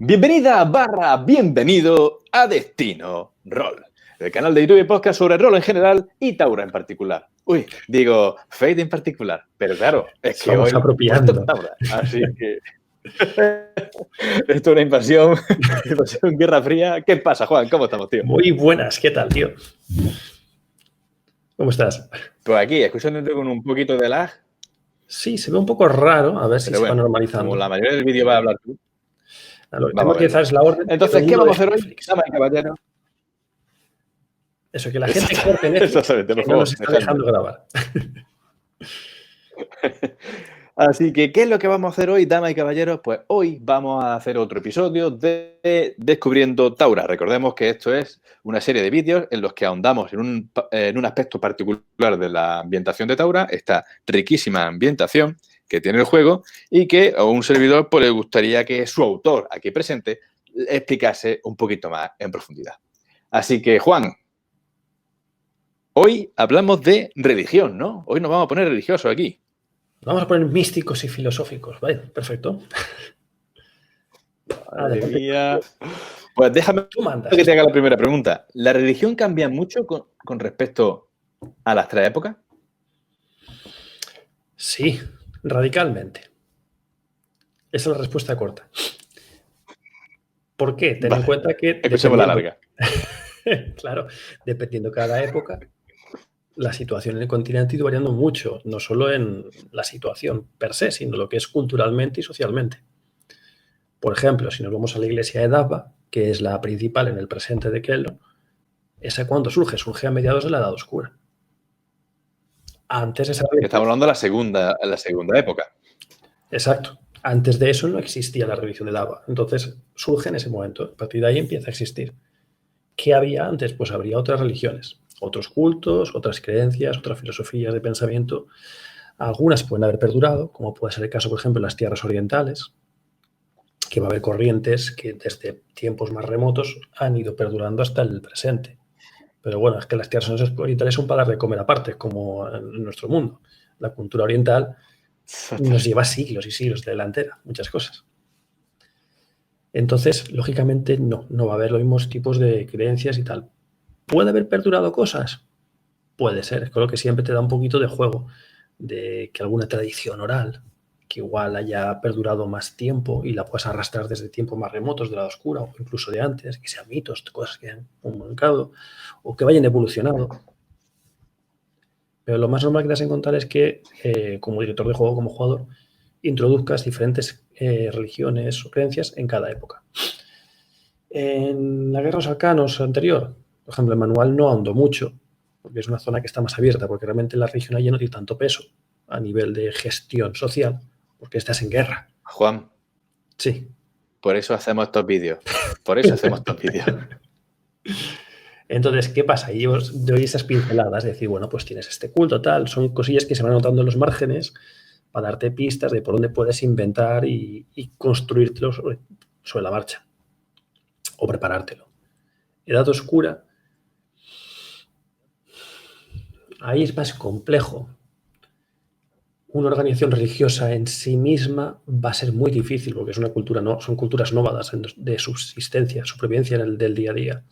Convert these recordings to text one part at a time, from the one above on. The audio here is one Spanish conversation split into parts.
Bienvenida barra bienvenido a Destino Rol, el canal de YouTube y podcast sobre rol en general y Taura en particular. Uy, digo, Fate en particular, pero claro, es que Vamos hoy apropiando. Taura, así que esto es una invasión, guerra fría. ¿Qué pasa, Juan? ¿Cómo estamos, tío? Muy buenas, ¿qué tal, tío? ¿Cómo estás? Pues aquí, escuchándote con un poquito de lag. Sí, se ve un poco raro, a ver si Pero se va bueno, normalizando. como la mayoría del vídeo va a hablar tú. Lo que Vamos tengo a que verlo. hacer es la orden. Entonces, ¿qué vamos a hacer hoy? Netflix. Damas y caballeros. Eso, que la gente corte Netflix, Exactamente, por que no favor, nos está dejando grabar. Así que, ¿qué es lo que vamos a hacer hoy, damas y caballeros? Pues hoy vamos a hacer otro episodio de Descubriendo Taura. Recordemos que esto es una serie de vídeos en los que ahondamos en un aspecto particular de la ambientación de Taura, esta riquísima ambientación que tiene el juego y que a un servidor pues, le gustaría que su autor aquí presente explicase un poquito más en profundidad. Así que, Juan, hoy hablamos de religión, ¿no? Hoy nos vamos a poner religiosos aquí. Vamos a poner místicos y filosóficos. Vale, perfecto. Madre mía. Pues déjame Tú mandas. que te haga la primera pregunta. ¿La religión cambia mucho con respecto a las tres épocas? Sí, radicalmente. Esa es la respuesta corta. ¿Por qué? Ten en cuenta que... Escuchemos la larga. Claro, dependiendo de cada época, la situación en el continente ha ido variando mucho, no solo en la situación per se, sino lo que es culturalmente y socialmente. Por ejemplo, si nos vamos a la iglesia de Dava, que es la principal en el presente de Kello, ¿esa cuándo surge? Surge a mediados de la Edad Oscura. Antes esa... Estamos hablando de la segunda época. Exacto. Antes de eso no existía la religión de Dava. Entonces surge en ese momento. A partir de ahí empieza a existir. ¿Qué había antes? Pues habría otras religiones, otros cultos, otras creencias, otras filosofías de pensamiento. Algunas pueden haber perdurado, como puede ser el caso, por ejemplo, en las tierras orientales, que va a haber corrientes que desde tiempos más remotos han ido perdurando hasta el presente. Pero bueno, es que las tierras orientales son para dar de comer aparte, como en nuestro mundo. La cultura oriental nos lleva siglos y siglos de delantera, muchas cosas. Entonces, lógicamente, no va a haber los mismos tipos de creencias y tal. ¿Puede haber perdurado cosas? Puede ser, creo que siempre te da un poquito de juego, de que alguna tradición oral, que igual haya perdurado más tiempo y la puedas arrastrar desde tiempos más remotos de la oscura o incluso de antes, que sean mitos, cosas que han comunicado o que vayan evolucionando. Pero lo más normal que te vas a encontrar es que, como director de juego, como jugador, introduzcas diferentes religiones o creencias en cada época. En la Guerra de los Arcanos anterior, por ejemplo, el manual no ahondó mucho, porque es una zona que está más abierta, porque realmente la religión allí no tiene tanto peso a nivel de gestión social, porque estás en guerra. Juan. Sí. Por eso hacemos estos vídeos. Por eso hacemos estos vídeos. Entonces, ¿qué pasa? Y yo doy esas pinceladas, de decir, bueno, pues tienes este culto, tal, son cosillas que se van anotando en los márgenes para darte pistas de por dónde puedes inventar y construírtelo sobre la marcha o preparártelo. Edad Oscura, ahí es más complejo. Una organización religiosa en sí misma va a ser muy difícil porque es una cultura, son culturas nómadas de subsistencia, supervivencia del día a día.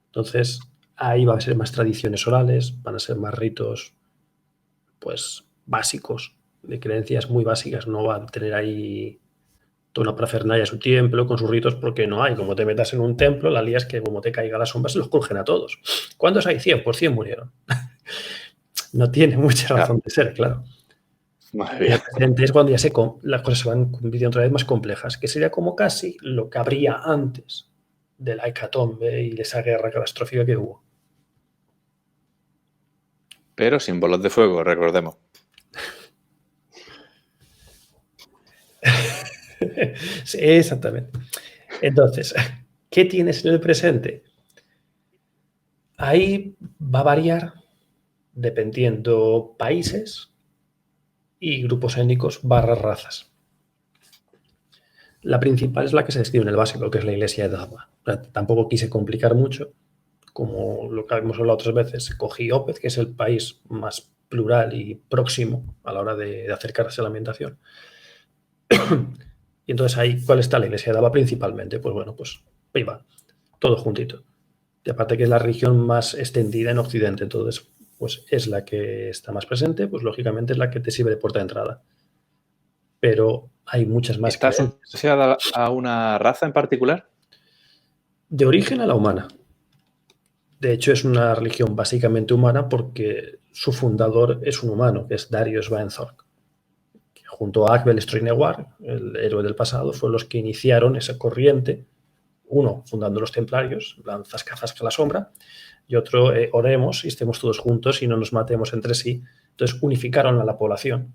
Entonces, ahí va a ser más tradiciones orales, van a ser más ritos, pues, básicos, de creencias muy básicas. No va a tener ahí toda una parafernalia, su templo con sus ritos, porque no hay. Como te metas en un templo, la lías que como te caiga la sombra se los crujen a todos. ¿Cuántos hay? 100, por 100 murieron. No tiene mucha razón de ser, claro. El presente es cuando ya las cosas se van convirtiendo otra vez más complejas, que sería como casi lo que habría antes de la hecatombe y de esa guerra catastrófica que hubo. Pero sin bolas de fuego, recordemos. Sí, exactamente. Entonces, ¿qué tienes en el presente? Ahí va a variar dependiendo países y grupos étnicos / razas. La principal es la que se describe en el básico, que es la iglesia de Dagua. Tampoco quise complicar mucho, como lo que hemos hablado otras veces. Cogí Opeth, que es el país más plural y próximo a la hora de acercarse a la ambientación. Y entonces ahí, ¿cuál está la iglesia? Daba principalmente, pues bueno, pues ahí va, todo juntito. Y aparte que es la religión más extendida en Occidente, entonces pues es la que está más presente, pues lógicamente es la que te sirve de puerta de entrada. Pero hay muchas más ¿Está creencias. asociada a una raza en particular? De origen a la humana. De hecho, es una religión básicamente humana porque su fundador es un humano, que es Darius Vaenthork, que junto a Akbel Strynewar, el héroe del pasado, fueron los que iniciaron esa corriente, uno fundando los templarios, zasca zasca la sombra, y otro, oremos y estemos todos juntos y no nos matemos entre sí. Entonces unificaron a la población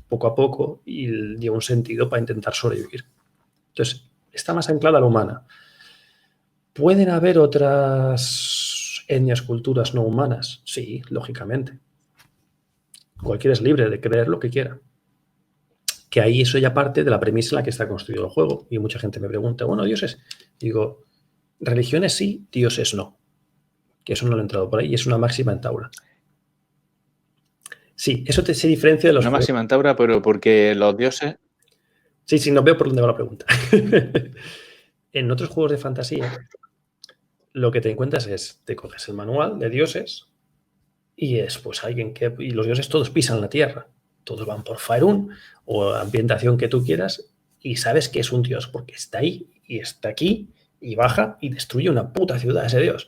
poco a poco y dio un sentido para intentar sobrevivir. Entonces, está más anclada a la humana. ¿Pueden haber otras etnias, culturas no humanas? Sí, lógicamente. Cualquiera es libre de creer lo que quiera. Que ahí eso ya parte de la premisa en la que está construido el juego. Y mucha gente me pregunta, bueno, dioses. Digo, religiones sí, dioses no. Que eso no lo he entrado por ahí y es una máxima en Taura. Sí, eso se diferencia de los Una juegos. máxima en Taura, pero porque los dioses... Sí, no veo por dónde va la pregunta. En otros juegos de fantasía, lo que te encuentras es, te coges el manual de dioses y es pues alguien que... Y los dioses todos pisan la tierra. Todos van por Faerun o ambientación que tú quieras y sabes que es un dios porque está ahí y está aquí y baja y destruye una puta ciudad ese dios.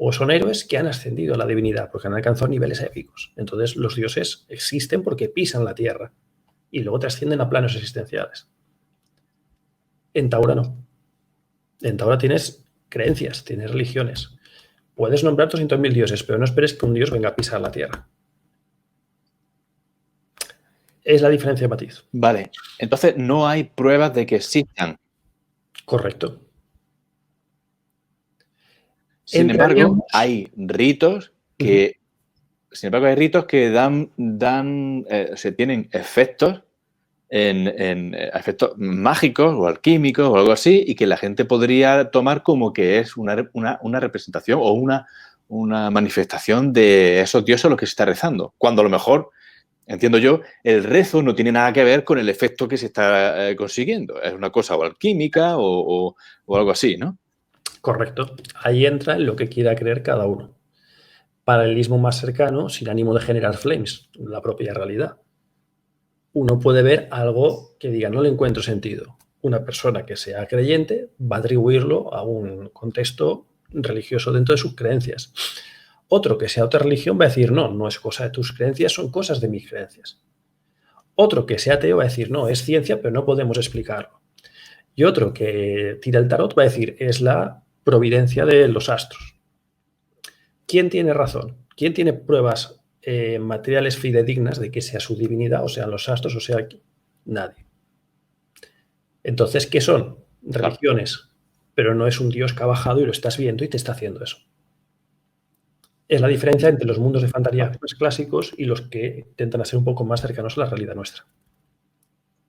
O son héroes que han ascendido a la divinidad porque han alcanzado niveles épicos. Entonces los dioses existen porque pisan la tierra y luego trascienden a planos existenciales. En Taura no. En Taura tienes creencias, tienes religiones. Puedes nombrar 200.000 dioses, pero no esperes que un dios venga a pisar la tierra. Es la diferencia de matiz. Vale, entonces no hay pruebas de que existan. Correcto. Sin embargo, Entraríamos. hay ritos que, tienen efectos efectos mágicos o alquímicos o algo así, y que la gente podría tomar como que es una representación o una manifestación de esos dioses a los que se está rezando. Cuando a lo mejor, entiendo yo, el rezo no tiene nada que ver con el efecto que se está consiguiendo. Es una cosa o alquímica o algo así, ¿no? Correcto. Ahí entra en lo que quiera creer cada uno. Paralelismo más cercano, sin ánimo de generar flames, la propia realidad. Uno puede ver algo que diga, no le encuentro sentido. Una persona que sea creyente va a atribuirlo a un contexto religioso dentro de sus creencias. Otro que sea otra religión va a decir, no, no es cosa de tus creencias, son cosas de mis creencias. Otro que sea ateo va a decir, no, es ciencia, pero no podemos explicarlo. Y otro que tira el tarot va a decir, es la providencia de los astros. ¿Quién tiene razón? ¿Quién tiene pruebas materiales fidedignas de que sea su divinidad, o sean los astros, o sea nadie? Entonces, ¿qué son? Religiones, pero no es un Dios que ha bajado y lo estás viendo y te está haciendo eso. Es la diferencia entre los mundos de fantasía más clásicos y los que intentan ser un poco más cercanos a la realidad nuestra.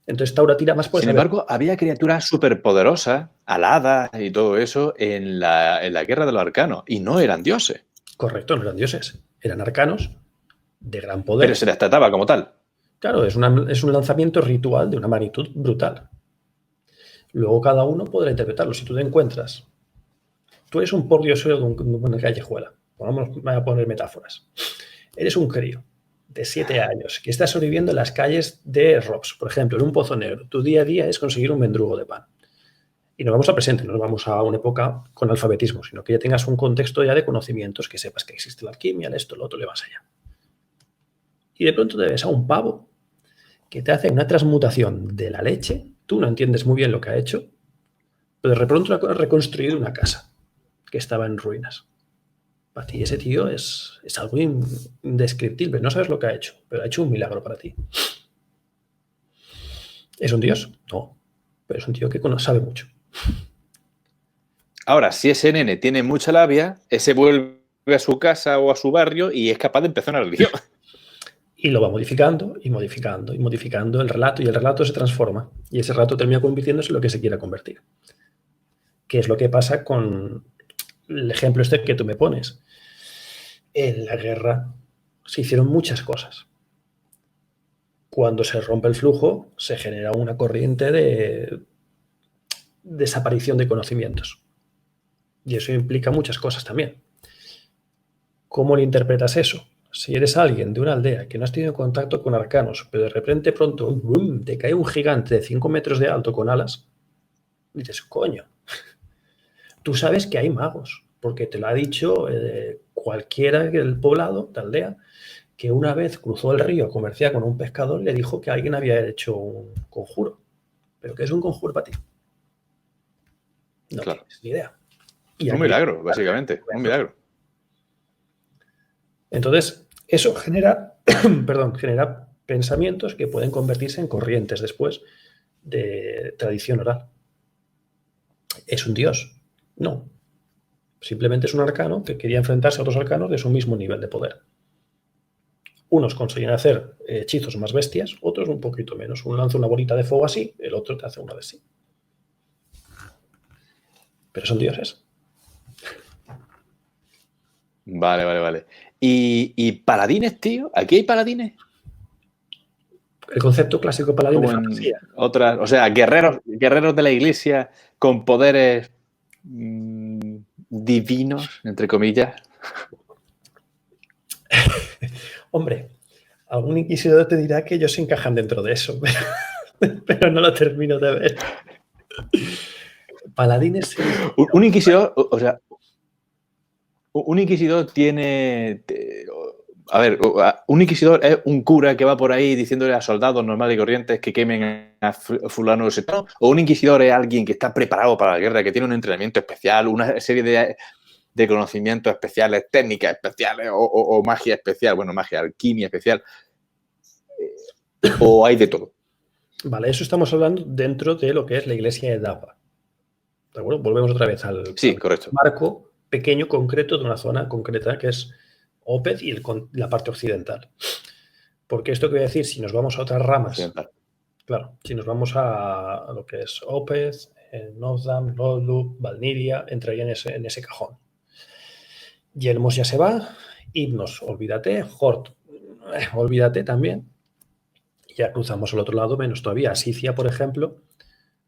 Entonces, Taura tira más por Sin embargo, había criaturas superpoderosas, aladas y todo eso en la Guerra de los Arcanos, y no eran dioses. Correcto, no eran dioses, eran arcanos de gran poder. Pero se les trataba como tal. Claro, es un lanzamiento ritual de una magnitud brutal. Luego cada uno podrá interpretarlo. Si tú te encuentras, tú eres un pordiosero de una callejuela, voy a poner metáforas. Eres un crío de 7 años que está sobreviviendo en las calles de Robs, por ejemplo, en un pozo negro. Tu día a día es conseguir un mendrugo de pan. Y nos vamos al presente, no nos vamos a una época con alfabetismo, sino que ya tengas un contexto ya de conocimientos, que sepas que existe la alquimia, esto, lo otro, le vas allá. Y de pronto te ves a un pavo que te hace una transmutación de la leche, tú no entiendes muy bien lo que ha hecho, pero de pronto ha reconstruido una casa que estaba en ruinas. Para ti ese tío es algo indescriptible, no sabes lo que ha hecho, pero ha hecho un milagro para ti. ¿Es un dios? No, pero es un tío que sabe mucho. Ahora, si ese nene tiene mucha labia, ese vuelve a su casa o a su barrio y es capaz de empezar una religión. Y lo va modificando y modificando y modificando el relato, y el relato se transforma. Y ese relato termina convirtiéndose en lo que se quiera convertir. ¿Qué es lo que pasa con el ejemplo este que tú me pones? En la guerra se hicieron muchas cosas. Cuando se rompe el flujo, se genera una corriente de desaparición de conocimientos. Y eso implica muchas cosas también. ¿Cómo le interpretas eso? Si eres alguien de una aldea que no has tenido contacto con arcanos, pero de repente pronto ¡bum!, te cae un gigante de 5 metros de alto con alas, dices, coño, tú sabes que hay magos, porque te lo ha dicho cualquiera del poblado, de aldea, que una vez cruzó el río a comerciar con un pescador, le dijo que alguien había hecho un conjuro. ¿Pero qué es un conjuro para ti? No Claro. tienes ni idea. Y Un aquí, milagro, básicamente. Un milagro. entonces, eso genera, genera pensamientos que pueden convertirse en corrientes después de tradición oral. ¿Es un dios? No. Simplemente es un arcano que quería enfrentarse a otros arcanos de su mismo nivel de poder. Unos consiguen hacer hechizos más bestias, otros un poquito menos. Uno lanza una bolita de fuego así, el otro te hace una de así. Pero son dioses. Vale. ¿Y paladines, tío? ¿Aquí hay paladines? El concepto clásico paladín de Como fantasía. en otras, o sea, guerreros de la iglesia con poderes divinos, entre comillas. Hombre, algún inquisidor te dirá que ellos se encajan dentro de eso, pero no lo termino de ver. Paladines. Un inquisidor, o sea, un inquisidor tiene. A ver, un inquisidor es un cura que va por ahí diciéndole a soldados normales y corrientes que quemen a fulano de setano, o un inquisidor es alguien que está preparado para la guerra, que tiene un entrenamiento especial, una serie de conocimientos especiales, técnicas especiales o magia especial, bueno, magia, alquimia especial, o hay de todo. Vale, eso estamos hablando dentro de lo que es la iglesia de Dapa. ¿De acuerdo? Volvemos otra vez al correcto. marco pequeño, concreto, de una zona concreta que es Opeth y la parte occidental. Porque esto que voy a decir, si nos vamos a otras ramas, occidental. Claro, si nos vamos a lo que es Opeth, Northam, Lodlup, Valniria, entraría en ese cajón. Yelmos ya se va, Hipnos, olvídate, Hort, olvídate también. Ya cruzamos al otro lado, menos todavía. Asicia, por ejemplo,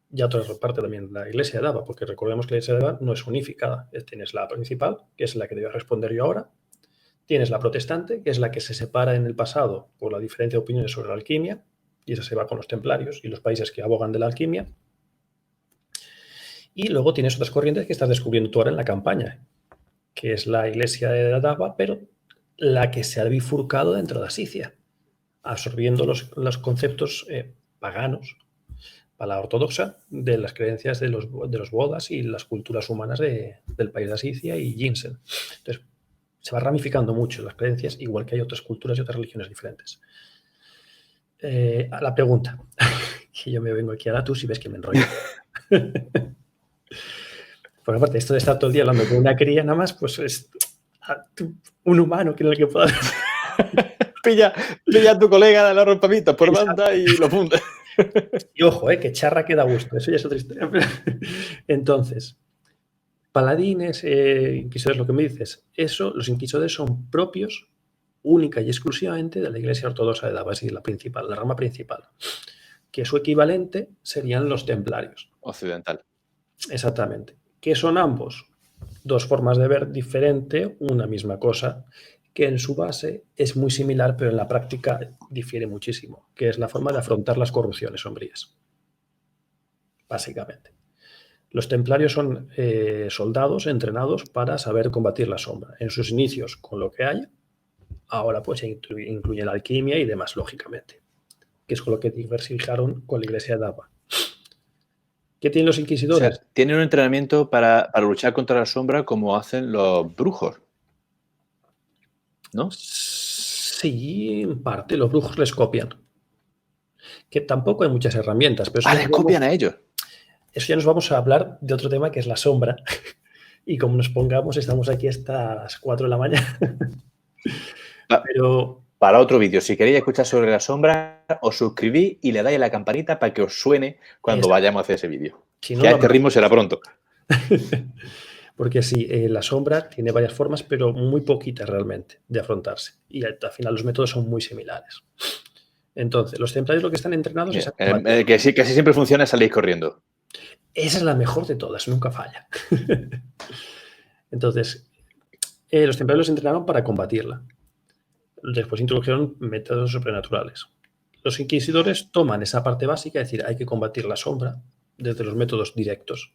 ya otra parte también de la iglesia de Dava, porque recordemos que la iglesia de Dava no es unificada. Tienes la principal, que es la que debo responder yo ahora. Tienes la protestante, que es la que se separa en el pasado por la diferencia de opiniones sobre la alquimia, y esa se va con los templarios y los países que abogan de la alquimia. Y luego tienes otras corrientes que estás descubriendo tú ahora en la campaña, que es la iglesia de Dava, pero la que se ha bifurcado dentro de Asicia, absorbiendo los conceptos paganos, para la ortodoxa, de las creencias de los bodas y las culturas humanas del país de Asicia y Jinsen. Entonces, se va ramificando mucho las creencias, igual que hay otras culturas y otras religiones diferentes. A la pregunta, que yo me vengo aquí a la tú si ves que me enrollo. Por aparte, esto de estar todo el día hablando con una cría nada más, pues es un humano que en el que pueda... pilla a tu colega de la rompamitas por banda y lo funde. Y ojo, que charra que da gusto, eso ya es otra historia. Entonces, paladines, inquisidores, lo que me dices, los inquisidores son propios única y exclusivamente de la iglesia ortodoxa de Dava, es decir, la rama principal, que su equivalente serían los templarios. Occidental. Exactamente. ¿Qué son ambos? Dos formas de ver diferente una misma cosa, que en su base es muy similar, pero en la práctica difiere muchísimo, que es la forma de afrontar las corrupciones sombrías. Básicamente. Los templarios son soldados entrenados para saber combatir la sombra. En sus inicios, con lo que haya, ahora pues incluye la alquimia y demás, lógicamente, que es con lo que diversificaron con la iglesia de Dava. ¿Qué tienen los inquisidores? O sea, tienen un entrenamiento para luchar contra la sombra como hacen los brujos, ¿no? Sí, en parte. Los brujos les copian. Que tampoco hay muchas herramientas. Pero les copian a ellos. Eso ya nos vamos a hablar de otro tema que es la sombra. Y como nos pongamos, estamos aquí hasta las 4 de la mañana. Pero... Para otro vídeo, si queréis escuchar sobre la sombra, os suscribís y le dais a la campanita para que os suene cuando vayamos a hacer ese vídeo. Si no, que a este ritmo será pronto. Porque sí, la sombra tiene varias formas, pero muy poquitas realmente de afrontarse. Y al final los métodos son muy similares. Entonces, los templarios lo que están entrenados es... que sí siempre funciona es salir corriendo. Esa es la mejor de todas, nunca falla. Entonces, los templarios entrenaron para combatirla. Después introdujeron métodos sobrenaturales. Los inquisidores toman esa parte básica, es decir, hay que combatir la sombra desde los métodos directos.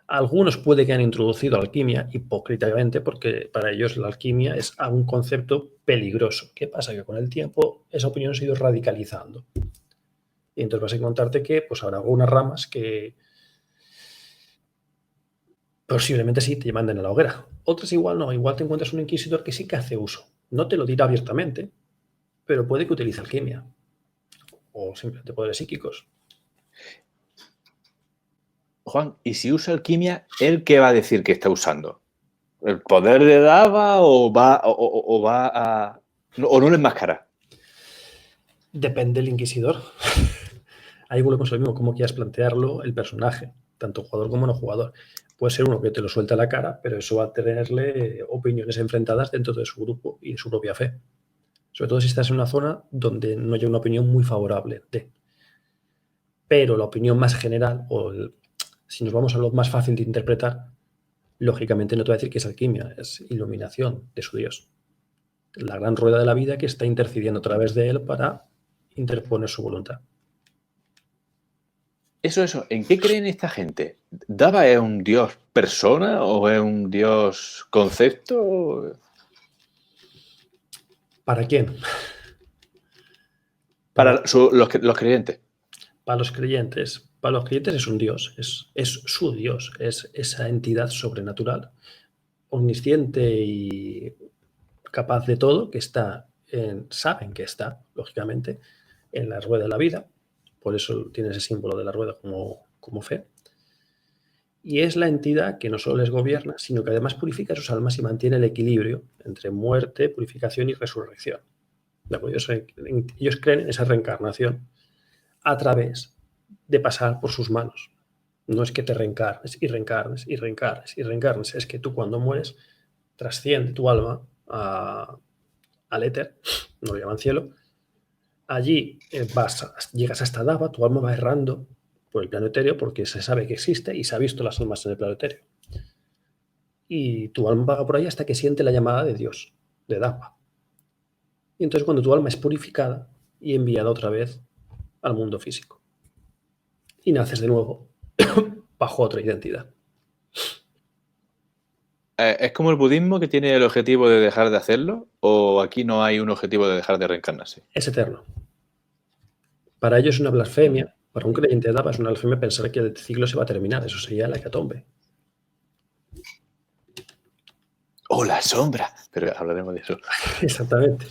Algunos puede que han introducido alquimia hipócritamente porque para ellos la alquimia es un concepto peligroso. ¿Qué pasa? Que con el tiempo esa opinión se ha ido radicalizando. Y entonces vas a encontrarte que pues habrá algunas ramas que posiblemente sí te manden a la hoguera. Otras igual no. Igual te encuentras un inquisidor que sí que hace uso. No te lo dirá abiertamente, pero puede que utilice alquimia. O simplemente poderes psíquicos. Juan, ¿y si usa alquimia, él qué va a decir que está usando? ¿El poder de Dava o va a... o no le enmascara? Depende del inquisidor. Ahí volvemos a lo mismo, cómo quieras plantearlo el personaje, tanto jugador como no jugador. Puede ser uno que te lo suelta a la cara, pero eso va a tenerle opiniones enfrentadas dentro de su grupo y de su propia fe. Sobre todo si estás en una zona donde no haya una opinión muy favorable de. Pero la opinión más general, si nos vamos a lo más fácil de interpretar, lógicamente no te va a decir que es alquimia, es iluminación de su Dios. La gran rueda de la vida que está intercediendo a través de él para interponer su voluntad. Eso. ¿En qué creen esta gente? ¿Dava es un dios persona o es un dios concepto? ¿Para quién? Para los creyentes. Para los creyentes. Para los creyentes es un dios, es su Dios, es esa entidad sobrenatural, omnisciente y capaz de todo, que saben que está, lógicamente, en la rueda de la vida. Por eso tiene ese símbolo de la rueda como fe. Y es la entidad que no solo les gobierna, sino que además purifica sus almas y mantiene el equilibrio entre muerte, purificación y resurrección. Ellos creen en esa reencarnación a través de pasar por sus manos. No es que te reencarnes y reencarnes y reencarnes y reencarnes, es que tú cuando mueres trasciende tu alma al éter, no lo llaman cielo. Allí llegas hasta Dava, tu alma va errando por el plano etéreo porque se sabe que existe y se ha visto las almas en el plano etéreo. Y tu alma vaga por ahí hasta que siente la llamada de Dios, de Dava. Y entonces cuando tu alma es purificada y enviada otra vez al mundo físico. Y naces de nuevo bajo otra identidad. ¿Es como el budismo que tiene el objetivo de dejar de hacerlo? ¿O aquí no hay un objetivo de dejar de reencarnarse? Es eterno. Para ellos es una blasfemia. Para un creyente de Dava es una blasfemia pensar que el ciclo se va a terminar. Eso sería la hecatombe. ¡Oh, la sombra! Pero hablaremos de eso. Exactamente.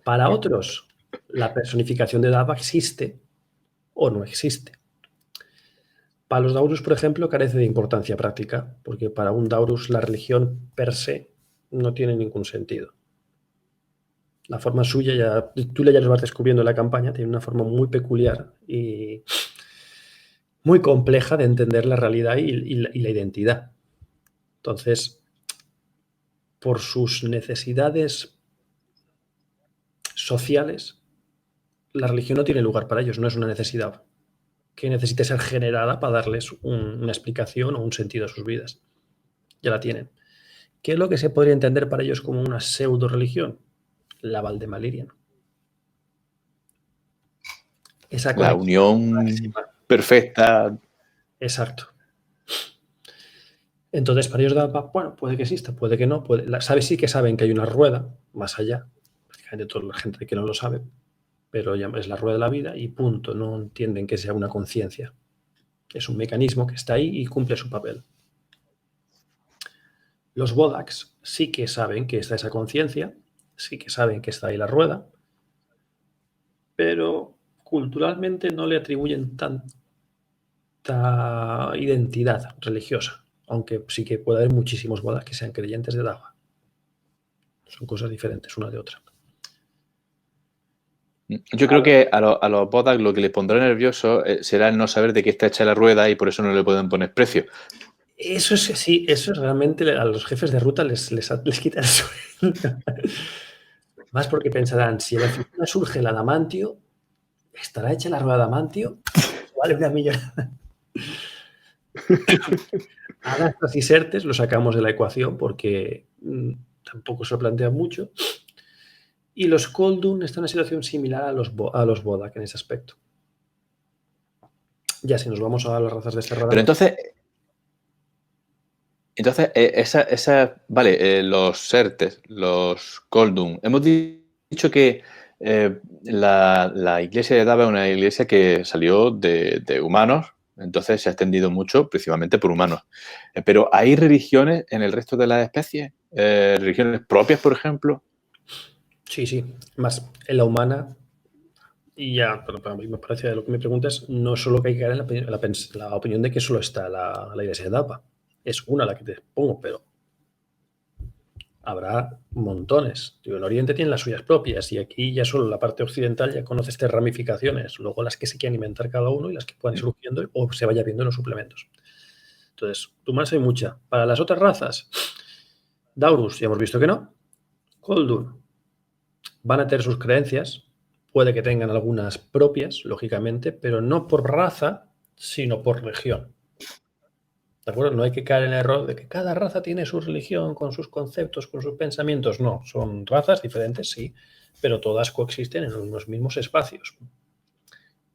Para otros, la personificación de Dava existe o no existe. Para los Daurus, por ejemplo, carece de importancia práctica, porque para un Daurus la religión per se no tiene ningún sentido. La forma suya, tú ya lo vas descubriendo en la campaña, tiene una forma muy peculiar y muy compleja de entender la realidad y la identidad. Entonces, por sus necesidades sociales, la religión no tiene lugar para ellos, no es una necesidad que necesite ser generada para darles una explicación o un sentido a sus vidas. Ya la tienen. ¿Qué es lo que se podría entender para ellos como una pseudo-religión? La Valdemalirian. La unión máxima. Perfecta. Exacto. Entonces, para ellos, bueno, puede que exista, puede que no. Sí que saben que hay una rueda más allá. Prácticamente toda la gente que no lo sabe, pero ya es la rueda de la vida y punto. No entienden que sea una conciencia. Es un mecanismo que está ahí y cumple su papel. Los Bodaks sí que saben que está esa conciencia, sí que saben que está ahí la rueda, pero culturalmente no le atribuyen tanta identidad religiosa, aunque sí que puede haber muchísimos Bodaks que sean creyentes de Dava. Son cosas diferentes una de otra. Yo creo que a los Bodaks lo que les pondrá nervioso será el no saber de qué está hecha la rueda y por eso no le pueden poner precio. Eso es sí, eso es realmente a los jefes de ruta les quita el sueño. Más porque pensarán, si en la oficina surge el adamantio, ¿estará hecha la rueda de adamantio? Vale una millonada. Alastras y Sertes lo sacamos de la ecuación porque tampoco se lo plantean mucho. Y los Koldun están en una situación similar a los Bodak en ese aspecto. Ya si nos vamos a las razas de Serradano. Pero entonces vale, los Sertes, los Koldun, hemos dicho que la iglesia de Dava es una iglesia que salió de humanos, entonces se ha extendido mucho principalmente por humanos. Pero ¿hay religiones en el resto de las especies? ¿Religiones propias, por ejemplo? Sí. Más en la humana, y ya, pero para mí me parece lo que me preguntas, no solo que hay que caer en la opinión de que solo está la iglesia de Dava. Es una la que te pongo, pero habrá montones. En Oriente tienen las suyas propias y aquí ya solo la parte occidental ya conoce estas ramificaciones, luego las que se quieran inventar cada uno y las que puedan ir surgiendo o se vaya viendo en los suplementos. Entonces, humanas hay mucha. Para las otras razas, Daurus, ya hemos visto que no. Koldun van a tener sus creencias, puede que tengan algunas propias, lógicamente, pero no por raza, sino por región. ¿De acuerdo? No hay que caer en el error de que cada raza tiene su religión, con sus conceptos, con sus pensamientos. No, son razas diferentes, sí, pero todas coexisten en los mismos espacios.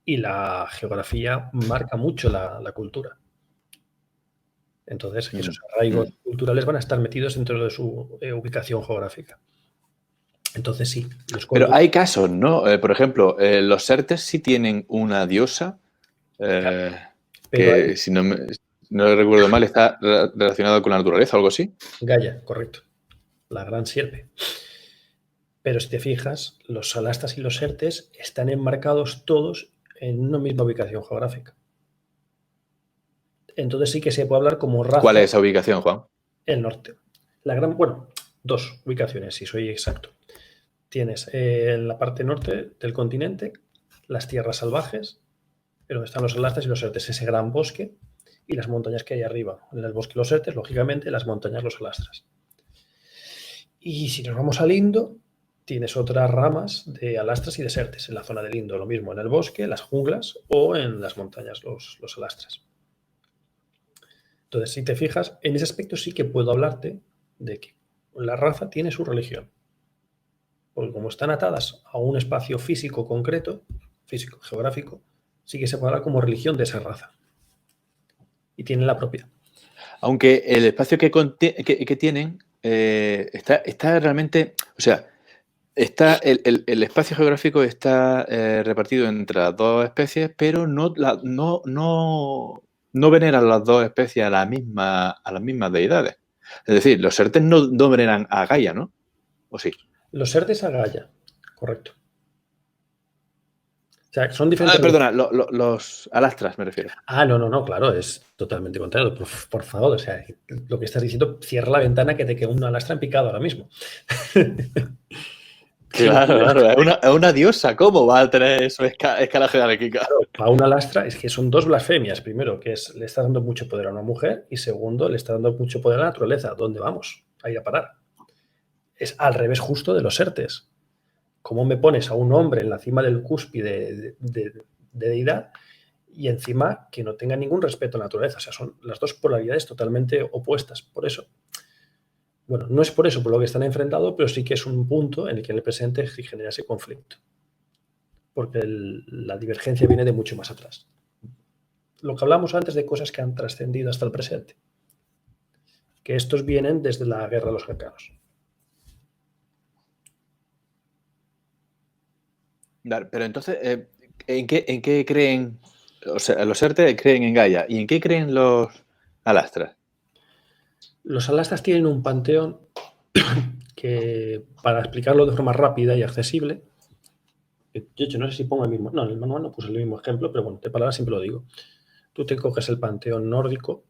Y la geografía marca mucho la cultura. Entonces, esos arraigos culturales van a estar metidos dentro de su ubicación geográfica. Entonces, sí. Pero hay casos, ¿no? Por ejemplo, los Sertes sí tienen una diosa que, si no recuerdo mal, está relacionada con la naturaleza o algo así. Gaia, correcto. La gran sierpe. Pero si te fijas, los Alastras y los Sertes están enmarcados todos en una misma ubicación geográfica. Entonces sí que se puede hablar como raza. ¿Cuál es esa ubicación, Juan? El norte. Dos ubicaciones, si soy exacto. Tienes en la parte norte del continente las tierras salvajes, donde están los Alastras y los Sertes, ese gran bosque, y las montañas que hay arriba. En el bosque los Sertes, lógicamente, en las montañas los Alastras. Y si nos vamos al Indo, tienes otras ramas de Alastras y de Sertes. En la zona del Indo, lo mismo, en el bosque, las junglas o en las montañas los Alastras. Entonces, si te fijas, en ese aspecto sí que puedo hablarte de que la raza tiene su religión. Porque como están atadas a un espacio físico concreto, físico, geográfico, sí que se puede hablar como religión de esa raza. Y tienen la propia. Aunque el espacio que tienen está realmente... O sea, el espacio geográfico está repartido entre las dos especies, pero no veneran las dos especies a las mismas deidades. Es decir, los Sertes no veneran a Gaia, ¿no? ¿O sí? Los Sertes a Gaia, correcto. O sea, son diferentes. Perdona, los Alastras me refiero. No, claro, es totalmente contrario. Por favor, o sea, lo que estás diciendo, cierra la ventana que te queda una alastra en picado ahora mismo. Claro, es una diosa. ¿Cómo va a tener eso escala jerárquica? Claro, para una lastra es que son dos blasfemias. Primero, que le está dando mucho poder a una mujer, y segundo, le está dando mucho poder a la naturaleza. ¿Dónde vamos a ir a parar? Es al revés justo de los Sertes. ¿Cómo me pones a un hombre en la cima del cúspide de deidad y encima que no tenga ningún respeto a la naturaleza? O sea, son las dos polaridades totalmente opuestas. Por eso, bueno, no es por eso por lo que están enfrentados, pero sí que es un punto en el que en el presente genera ese conflicto. Porque la divergencia viene de mucho más atrás. Lo que hablamos antes de cosas que han trascendido hasta el presente. Que estos vienen desde la guerra de los arcanos. Pero entonces, ¿en qué creen? O sea, los Sertes creen en Gaia. ¿Y en qué creen los Alastras? Los Alastras tienen un panteón que, para explicarlo de forma rápida y accesible, yo no sé si pongo el mismo, no, en el manual no puse el mismo ejemplo, pero bueno, de palabras siempre lo digo. Tú te coges el panteón nórdico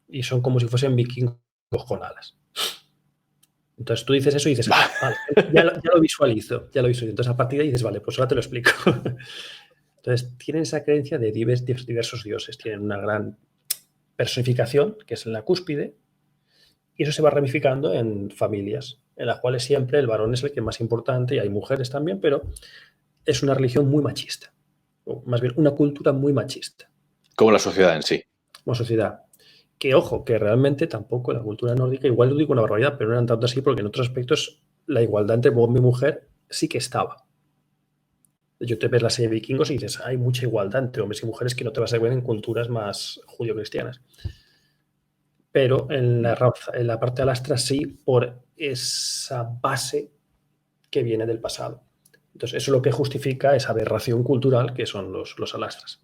y son como si fuesen vikingos con alas. Entonces tú dices eso y dices, vale, ya lo visualizo. Entonces a partir de ahí dices, vale, pues ahora te lo explico. Entonces tienen esa creencia de diversos dioses, tienen una gran personificación, que es en la cúspide, y eso se va ramificando en familias, en las cuales siempre el varón es el que es más importante, y hay mujeres también, pero es una religión muy machista, o más bien una cultura muy machista. Como la sociedad en sí. Como sociedad. Que, ojo, que realmente tampoco la cultura nórdica, igual lo digo una barbaridad, pero no eran tanto así porque en otros aspectos la igualdad entre hombre y mujer sí que estaba. Yo te ves la serie de Vikingos y dices, hay mucha igualdad entre hombres y mujeres que no te vas a ver en culturas más judio-cristianas. Pero en la parte alastra sí, por esa base que viene del pasado. Entonces, eso es lo que justifica esa aberración cultural que son los alastras.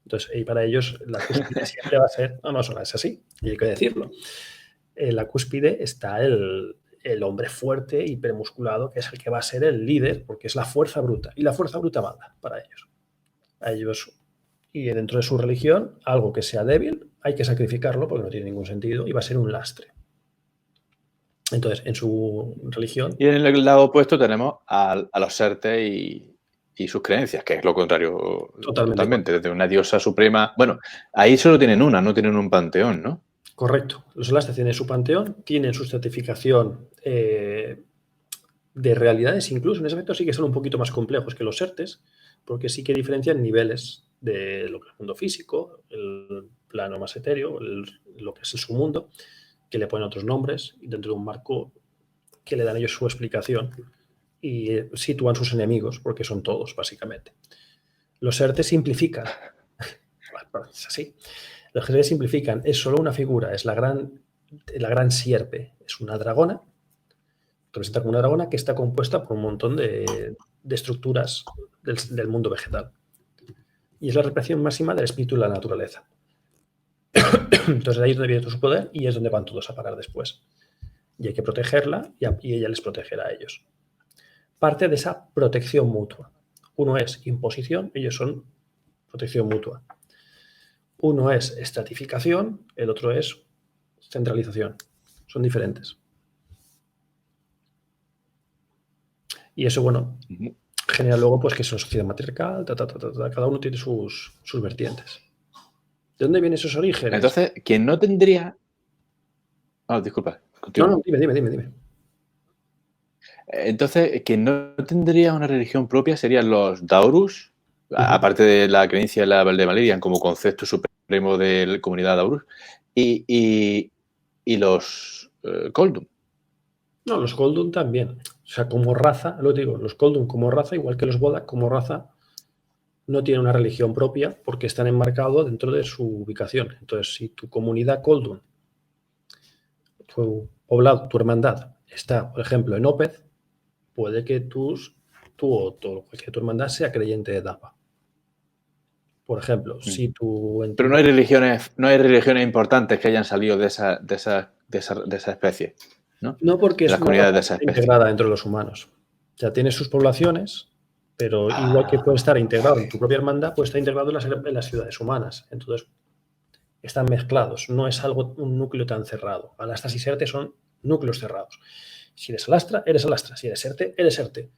Entonces, y para ellos la cúspide siempre va a ser, no, es así, y hay que decirlo. En la cúspide está el hombre fuerte, hipermusculado, que es el que va a ser el líder, porque es la fuerza bruta. Y la fuerza bruta manda para ellos. A ellos, y dentro de su religión, algo que sea débil, hay que sacrificarlo porque no tiene ningún sentido y va a ser un lastre. Entonces, en su religión... Y en el lado opuesto tenemos a los Sertes y sus creencias, que es lo contrario totalmente. Desde una diosa suprema... Bueno, ahí solo tienen una, no tienen un panteón, ¿no? Correcto. Los Alastres tienen su panteón, tienen su certificación de realidades, incluso en ese aspecto sí que son un poquito más complejos que los Sertes, porque sí que diferencian niveles de lo que es el mundo físico, el plano más etéreo, lo que es el submundo, que le ponen otros nombres y dentro de un marco que le dan ellos su explicación y sitúan sus enemigos, porque son todos, básicamente. Los Sertes simplifican. Es así. Los Sertes simplifican. Es solo una figura, es la gran sierpe. Es una dragona, representa como una dragona que está compuesta por un montón de estructuras del mundo vegetal. Y es la representación máxima del espíritu de la naturaleza. Entonces ahí es donde viene todo su poder y es donde van todos a parar después. Y hay que protegerla y ella les protegerá a ellos. Parte de esa protección mutua. Uno es imposición, ellos son protección mutua. Uno es estratificación, el otro es centralización. Son diferentes. Y eso, bueno, genera luego pues que es una sociedad matriarcal, cada uno tiene sus vertientes. ¿De dónde vienen esos orígenes? Entonces, quien no tendría... disculpa. Continúa. No, dime. Entonces, quien no tendría una religión propia serían los Daurus, aparte de la creencia de la Valdevalerian como concepto supremo de la comunidad Daurus, y los Koldun. No, los Koldun también. O sea, como raza, lo digo, los Koldun como raza, igual que los Bodak como raza, no tienen una religión propia porque están enmarcados dentro de su ubicación. Entonces, si tu comunidad Koldun, tu poblado, tu hermandad, está, por ejemplo, en Opeth, puede que tú o que tu hermandad sea creyente de Dapa. Por ejemplo, si tú... Pero no hay religiones importantes que hayan salido de esa especie, ¿no? No, porque es una raza integrada entre los humanos. O sea, tiene sus poblaciones, pero igual que puede estar integrado en tu propia hermandad, puede estar integrado en las ciudades humanas. Entonces, están mezclados. No es un núcleo tan cerrado. Alastras y Serte son núcleos cerrados. Si eres Alastra, eres Alastra. Si eres Serte, eres Serte.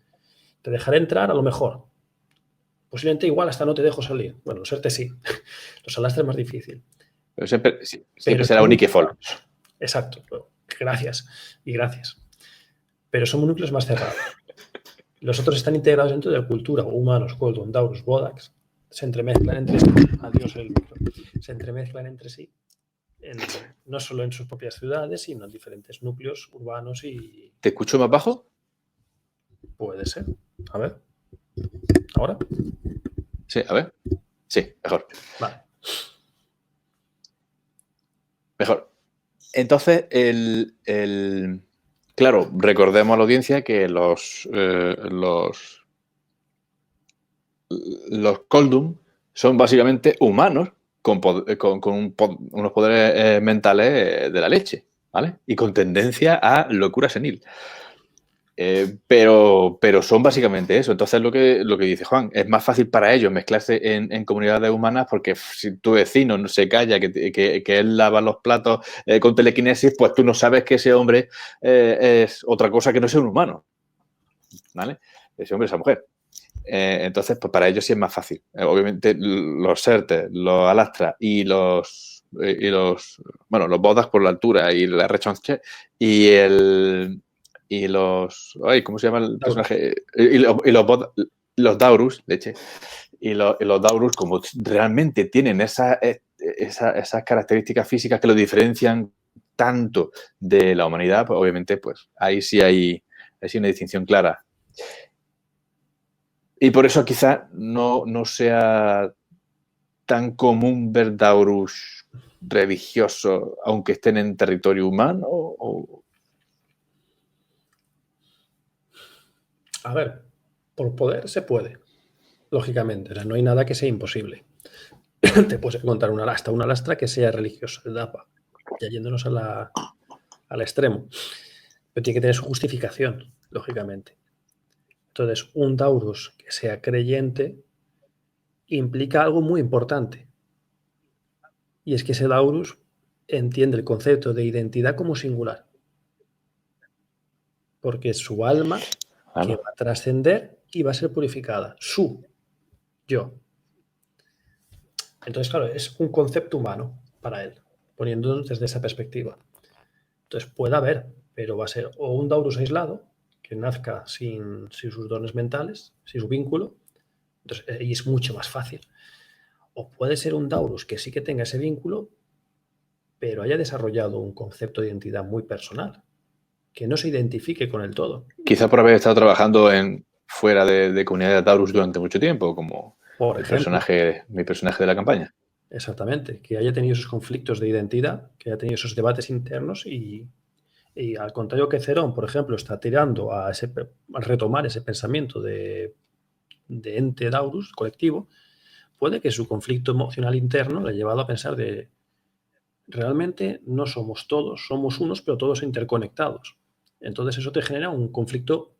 Te dejaré entrar a lo mejor. Posiblemente igual hasta no te dejo salir. Bueno, los Serte sí. Los Alastra es más difícil. Pero siempre será Uniquefol. Exacto. Gracias. Pero son núcleos más cerrados. Los otros están integrados dentro de la cultura. Humanos, Koldun, Daurus, Bodaks. Se entremezclan entre sí. Adiós el micro. Se entremezclan entre sí. No solo en sus propias ciudades, sino en diferentes núcleos urbanos y... ¿Te escucho más bajo? Puede ser. A ver. ¿Ahora? Sí, a ver. Sí, mejor. Vale. Mejor. Entonces, claro, recordemos a la audiencia que los Koldun son básicamente humanos con unos poderes mentales de la leche, ¿vale? Y con tendencia a locura senil. Pero son básicamente eso. Entonces, lo que dice Juan, es más fácil para ellos mezclarse en comunidades humanas porque si tu vecino no se calla que él lava los platos con telequinesis, pues tú no sabes que ese hombre es otra cosa que no sea un humano, ¿vale? Ese hombre, esa mujer. Entonces, pues para ellos sí es más fácil. Obviamente, los Sertes, los Alastras y los Bodas por la altura y la Rechonche y los... Ay, ¿cómo se llama el personaje? Y los Daurus, leche. y los Daurus, como realmente tienen esas características físicas que lo diferencian tanto de la humanidad, pues obviamente pues ahí sí hay una distinción clara. Y por eso quizás no sea tan común ver Daurus religiosos, aunque estén en territorio humano. A ver, por poder se puede, lógicamente. O sea, no hay nada que sea imposible. Te puedes encontrar hasta una lastra que sea religiosa, ya yéndonos al extremo. Pero tiene que tener su justificación, lógicamente. Entonces, un Daurus que sea creyente implica algo muy importante. Y es que ese Daurus entiende el concepto de identidad como singular. Porque es su alma que va a trascender y va a ser purificada. Su yo. Entonces, claro, es un concepto humano para él, poniéndonos desde esa perspectiva. Entonces, puede haber, pero va a ser o un Daurus aislado, que nazca sin sus dones mentales, sin su vínculo, entonces, y es mucho más fácil. O puede ser un Daurus que sí que tenga ese vínculo, pero haya desarrollado un concepto de identidad muy personal, que no se identifique con el todo. Quizá por haber estado trabajando fuera de comunidad de Daurus durante mucho tiempo, como Por ejemplo, mi personaje de la campaña. Exactamente, que haya tenido esos conflictos de identidad, que haya tenido esos debates internos y al contrario que Cerón, por ejemplo, está tirando a retomar ese pensamiento de ente Daurus colectivo, puede que su conflicto emocional interno le haya llevado a pensar de realmente no somos todos, somos unos, pero todos interconectados. Entonces eso te genera un conflicto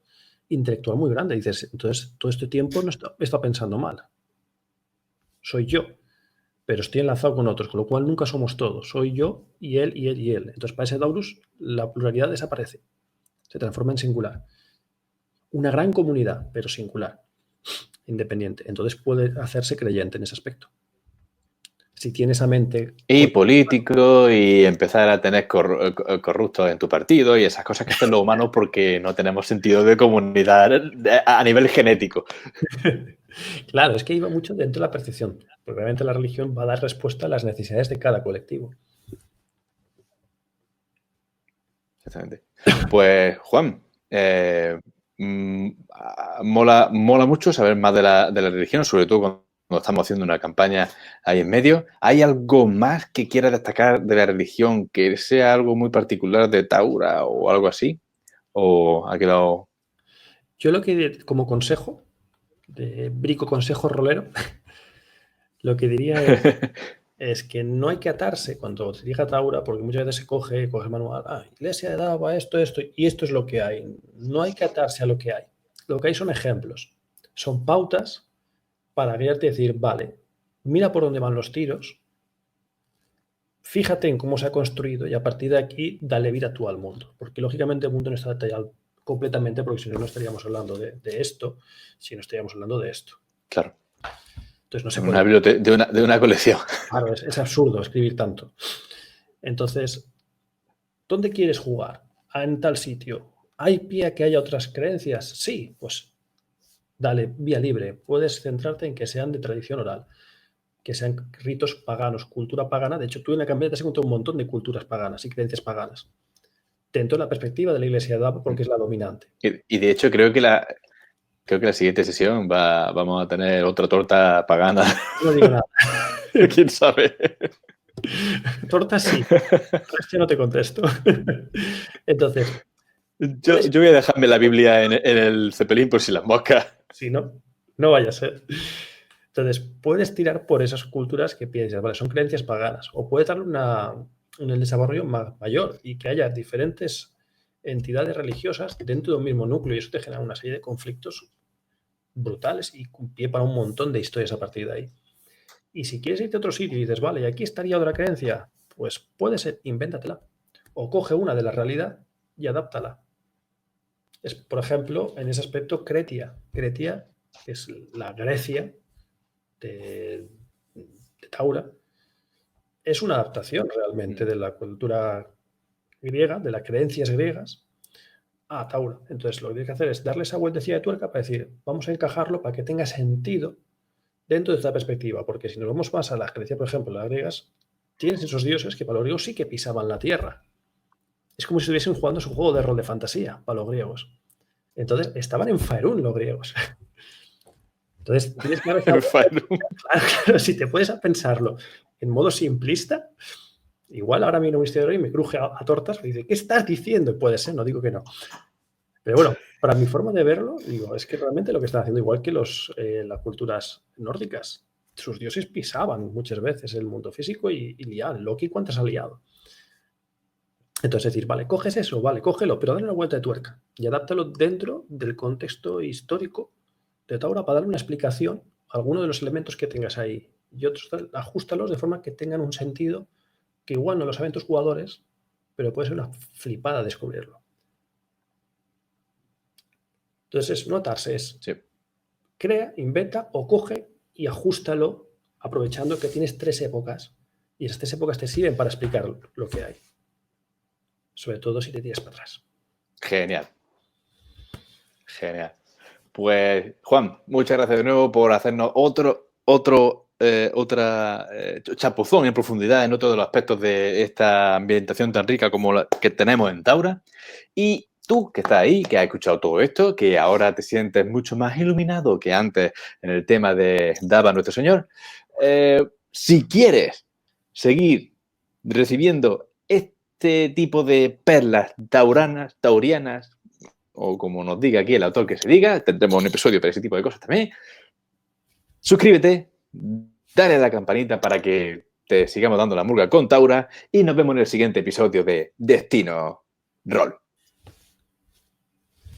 intelectual muy grande. Dices, entonces todo este tiempo no está pensando mal. Soy yo, pero estoy enlazado con otros, con lo cual nunca somos todos. Soy yo y él y él y él. Entonces para ese Daurus la pluralidad desaparece, se transforma en singular. Una gran comunidad, pero singular, independiente. Entonces puede hacerse creyente en ese aspecto. Si tiene esa mente... Y político y empezar a tener corruptos en tu partido y esas cosas que hacen los humanos porque no tenemos sentido de comunidad a nivel genético. Claro, es que iba mucho dentro de la percepción, porque obviamente la religión va a dar respuesta a las necesidades de cada colectivo. Exactamente. Pues, Juan, mola mucho saber más de la religión, sobre todo cuando estamos haciendo una campaña ahí en medio. ¿Hay algo más que quieras destacar de la religión que sea algo muy particular de Taura o algo así? ¿O ha quedado...? Yo lo que, como consejo, de brico consejo rolero, lo que diría es que no hay que atarse cuando se diga Taura, porque muchas veces se coge el manual, iglesia daba esto, y esto es lo que hay. No hay que atarse a lo que hay. Lo que hay son ejemplos, son pautas para guiarte y decir, vale, mira por dónde van los tiros, fíjate en cómo se ha construido y a partir de aquí dale vida tú al mundo. Porque lógicamente el mundo no está detallado completamente, porque si no, no estaríamos hablando de esto, si no estaríamos hablando de esto. Claro. Entonces no se puede... de una colección. Claro, es absurdo escribir tanto. Entonces, ¿dónde quieres jugar? En tal sitio. ¿Hay pie a que haya otras creencias? Sí, pues dale vía libre. Puedes centrarte en que sean de tradición oral, que sean ritos paganos, cultura pagana. De hecho, tú en la campaña te has encontrado un montón de culturas paganas y creencias paganas. Dentro de la perspectiva de la iglesia porque es la dominante. Y de hecho, creo que la siguiente sesión vamos a tener otra torta pagana. No digo nada. ¿Quién sabe? Torta sí. Yo no te contesto. Entonces... Yo voy a dejarme la Biblia en el cepelín por si las moscas. Si no, no vaya a ser. Entonces, puedes tirar por esas culturas que piensas, vale, son creencias paganas, o puede dar un desarrollo mayor y que haya diferentes entidades religiosas dentro de un mismo núcleo y eso te genera una serie de conflictos brutales y pie para un montón de historias a partir de ahí. Y si quieres irte a otro sitio y dices, vale, y aquí estaría otra creencia, pues puede ser, invéntatela. O coge una de la realidad y adáptala. Es, por ejemplo, en ese aspecto, Cretia. Cretia es la Grecia de Taura. Es una adaptación realmente de la cultura griega, de las creencias griegas, a Taura. Entonces, lo que tienes que hacer es darle esa vueltecilla de tuerca para decir, vamos a encajarlo para que tenga sentido dentro de esta perspectiva, porque si nos vamos más a las creencias, por ejemplo, las griegas, tienes esos dioses que para los griegos sí que pisaban la tierra. Es como si estuviesen jugando su juego de rol de fantasía para los griegos. Entonces, estaban en Faerún los griegos. Entonces, tienes que claro, si te puedes pensarlo en modo simplista, igual ahora viene un historiador y me cruje a tortas y dice, ¿qué estás diciendo? Puede ser, no digo que no. Pero bueno, para mi forma de verlo, digo, es que realmente lo que están haciendo, igual que las culturas nórdicas, sus dioses pisaban muchas veces el mundo físico y liaban. Loki, ¿cuántas ha liado? Entonces decir, vale, coges eso, vale, cógelo, pero dale una vuelta de tuerca y adáptalo dentro del contexto histórico de Taura para darle una explicación a alguno de los elementos que tengas ahí. Y otros, ajustalos de forma que tengan un sentido que igual no lo saben tus jugadores, pero puede ser una flipada descubrirlo. Entonces es no atarse, es crea, inventa o coge y ajústalo aprovechando que tienes 3 épocas y esas 3 épocas te sirven para explicar lo que hay. Sobre todo si te tiras para atrás. Genial. Genial. Pues, Juan, muchas gracias de nuevo por hacernos otra chapuzón en profundidad en otro de los aspectos de esta ambientación tan rica como la que tenemos en Taura. Y tú, que estás ahí, que has escuchado todo esto, que ahora te sientes mucho más iluminado que antes en el tema de Daba Nuestro Señor, si quieres seguir recibiendo este tipo de perlas taurianas, o como nos diga aquí el autor que se diga, tendremos un episodio para ese tipo de cosas también. Suscríbete, dale a la campanita para que te sigamos dando la murga con Taura y nos vemos en el siguiente episodio de Destino Roll.